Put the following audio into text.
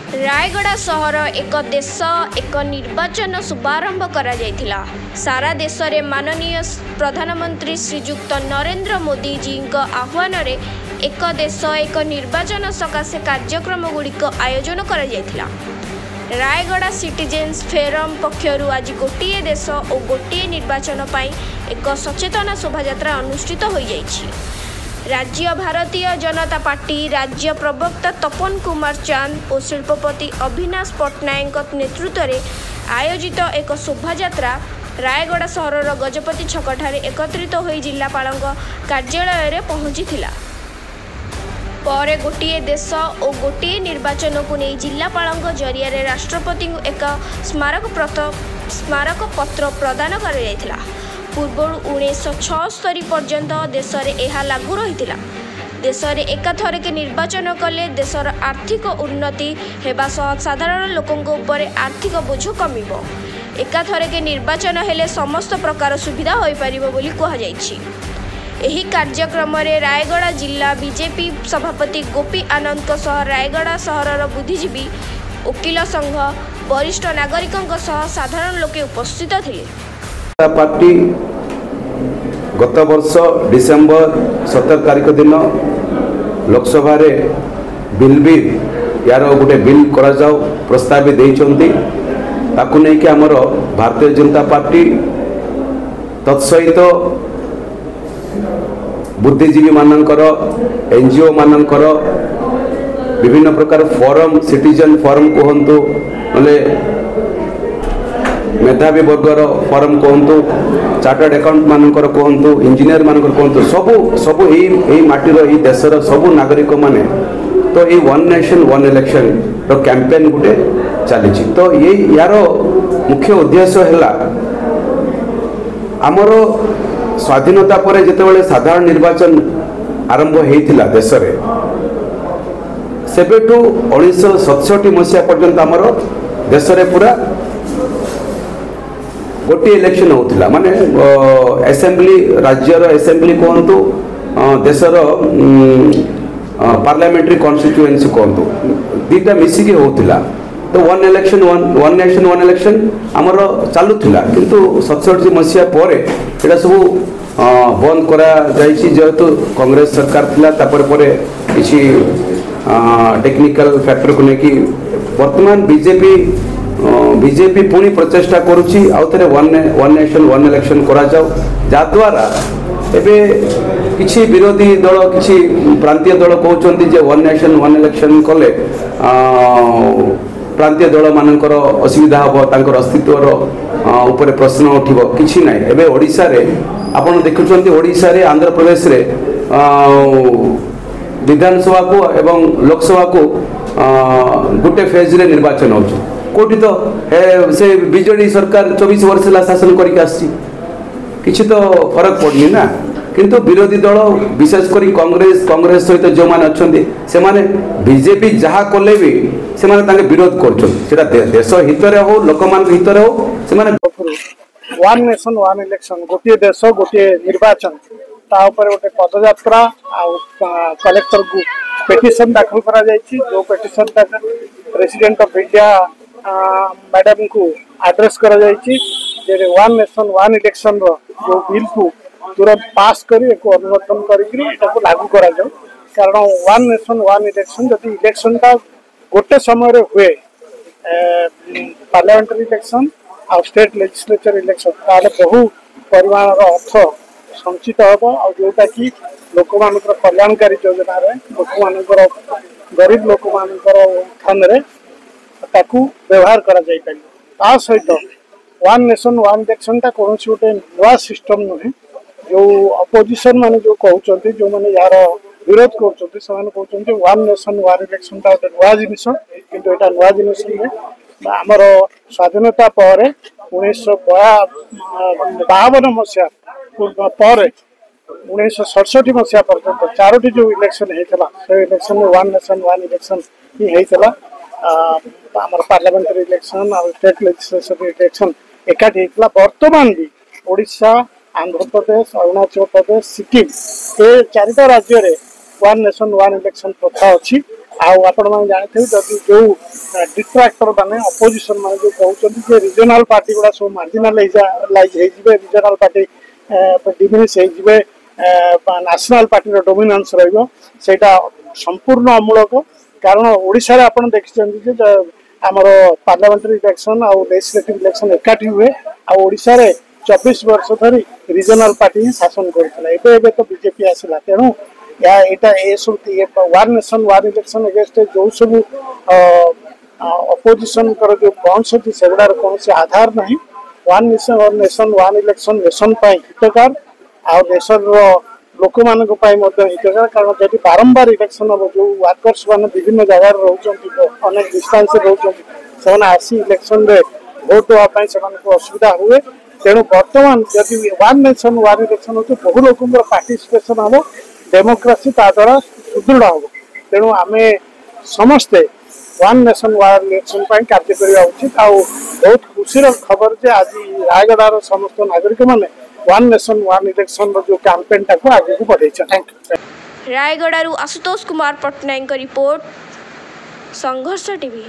रायगड़ा सहर एक देश एक निर्वाचन शुभारंभ करा जायथिला। सारा देश रे माननीय प्रधानमंत्री श्रीजुक्त नरेंद्र मोदी जी आह्वान रे एक देश एक निर्वाचन सकाशे कार्यक्रम गुड़िक आयोजन करा जायथिला। रायगड़ा सिटीजेन्स फेरम पक्षरु आज गोटे देश और गोटे निर्वाचन पाई एक सचेतना शोभायात्रा अनुष्ठित हो जाइछि। राज्य भारतीय जनता पार्टी राज्य प्रवक्ता तपन कुमार चांद और शिल्पपति अविनाश पट्टनायक नेतृत्व में आयोजित एक शोभायात्रा रायगड़ा सहर गजपति छकठारे एकत्रित हो जिलापाल कार्यालय में पहुंची। पर गोटे देश और गोटे निर्वाचन को नहीं जिलापाल जरिया राष्ट्रपति को एक स्मारक पत्र प्रदान कर पूर्व 1976 पर्यंत देश में यह लागू रही। देश में एकाथर के निर्वाचन कले देशर आर्थिक उन्नति हेबा सह साधारण लोकों ऊपर आर्थिक बोझ कमिब। एकाथर के निर्वाचन हेले समस्त प्रकार सुविधा हो पारिबो बोली कहा जायछि। एही कार्यक्रम में रायगड़ा जिला बीजेपी सभापति गोपी आनंद सह रायगड़ा सहरर बुद्धिजीवी वकील संघ वरिष्ठ नागरिकों सह साधारण लोके उपस्थित थे। पार्टी गत वर्ष डिसेम्बर 17 तारिख दिन लोकसभा रे बिल भी यार गोटे बिल करा जाओ प्रस्ताव देइचंती ताकू नहीं कि हमर भारतीय जनता पार्टी तत्सहित बुद्धिजीवी मानकर एनजीओ मानकर विभिन्न प्रकार फोरम सिटीजन फोरम कहतु नले मेधावी वर्गर फोरम कहतु चार्टर्ड अकाउंट मानकर कहतु इंजीनियर मानकर कहतु सबू सबू यही माटीर यही देशर सबू नागरिक माने तो ये वन नेशन वन इलेक्शन रो कैंपेन गुटे चली। तो ये यार मुख्य उद्देश्य है आमर स्वाधीनता पर जितेबाला साधारण निर्वाचन आरंभ होता देश में सेबेठू 1967 मसीहा पर्यंत आमर देश में पूरा गोटे इलेक्शन होता माने असेंबली राज्यर असेंबली कहतु देशर पार्लियामेंट्री कॉन्स्टिट्यूएंसी कहतु दीटा मिसिकी होता। तो one election one nation one election आमर चलुला किंतु 67 मसीहा पर एटा सब बंद करा जाइछि जेहेतु कांग्रेस सरकार थिला तापर परे किछि टेक्निकल फैक्टर को लेकिन वर्तमान बीजेपी पुणी प्रचेषा करुच्ची आउे वन नेशन वन इलेक्शन करा जाओ जद्वारा एवं किसी विरोधी दल किसी प्रांतीय दल कहते जे वन नेशन वन इलेक्शन कले प्रांतीय दल मानकर असुविधा हम तांकर अस्तित्वर ऊपर प्रश्न उठिब किछि ना। एवं ओडिशा रे आपण देखुछन्ती ओडिशा रे आंध्र प्रदेश रे विधानसभा को एवं लोकसभा को गोटे फेज रे निर्वाचन होछि कोटी तो से बीजेडी सरकार 24 वर्ष शासन करके किसी तो फरक पड़नी ना किंतु विरोधी दल विशेषकर कांग्रेस सहित जो मैंने अच्छा से माने बीजेपी जहाँ कले भी से माने विरोध कर देश हित हो लोक हित हो से वन नेशन वन इलेक्शन गोटे देश गोटे निर्वाचन तापर गोटे पदयात्रा कलेक्टर को पेटिशन दाखल करा जायछि। जो petition president of India madam को एड्रेस करा जायछि जे वन नेशन वन इलेक्शन रो जो बिल को तुरंत पास करी एक अनुमोदन करी एटा लागू करा जाओ। कारण वन नेशन वन इलेक्शन जदि इलेक्शन टा गोटे समय रे हुए पार्लियामेंट्री इलेक्शन आ स्टेट लेजिस्लेचर इलेक्शन ताले बहु परिमाण अर्थ संचित हम आ जोटा कि लोक मानकर कल्याणकारी योजना रे लोक मानकर गरीब लोक मानकर उत्थान रे ताकू व्यवहार करा जाय पारि। ता सहित वन नेशन वन इलेक्शन ता कौन गोटे नुआ सिस्टम नुहे जो अपोजिशन माने जो कहउचंती जो माने यार विरोध करउचंती समान कहउचंती वन नेशन वन इलेक्शन ता गोटे नुआ जिनिस किंतु एटा नुआ जिनिस नुहे। आमर स्वाधीनता पर 1952 मसीहा पर 1967 मसीहा पर्यंत 4टी जो इलेक्शन होता से इलेक्शन में वन नेशन वन इलेक्शन ही होता। पार्लियामेंट्री इलेक्शन और स्टेट लेजिस्लेचर इलेक्शन एकाठी होता। वर्तमान भी ओडिशा आंध्र प्रदेश अरुणाचल प्रदेश सिक्किम ये 4टा राज्य वन नेशन वन इलेक्शन प्रथा अच्छी आपण मैंने जानते जदि जो डिट्राक्टर मैंने अपोजिशन मैंने जो कहते रिजनाल पार्टी गुड़ा सब marginalize regional party diminish national party dominance रहा संपूर्ण अमूलक कारण ओडिशा रे आपण देखिछन्ती आमर पार्लियामेंटरी इलेक्शन आउ लेजिस्लेटिव इलेक्शन एकाठी हुए ओडिशा रे 24 वर्ष धरी रिजनाल पार्टी शासन करथिला एबे तो बीजेपी आसिला तेणु या एटा ए सब one nation one election against जो सब अपोजिशन कर जो बॉन्ड्स अच्छी से कौन से आधार नहीं one nation one election nation हितकार आ देशर लोक मान हितकार कारण जब बारंबार इलेक्शन हम जो वर्कर्स मैंने विभिन्न जगार रोक डिस्टेंस रोचे आसी इलेक्शन रे भोट देवाई से असुविधा हुए तेणु बर्तमान जब वन नेशन वन इलेक्शन हो बहु लोक पार्टिसिपेशन हम डेमोक्रेसी ता द्वारा सुदृढ़ हम तेणु आम समस्ते वन नेशन वन इलेक्शन कार्य करने उचित आ बहुत खुशी खबर जे आज रायगड़ार समस्त नागरिक मैंने वन नेशन वन इलेक्शन जो कैंपेन टाको आगे को बढ़े। Thank you. रायगड़ारू आशुतोष कुमार पट्टनायक रिपोर्ट संघर्ष टीवी।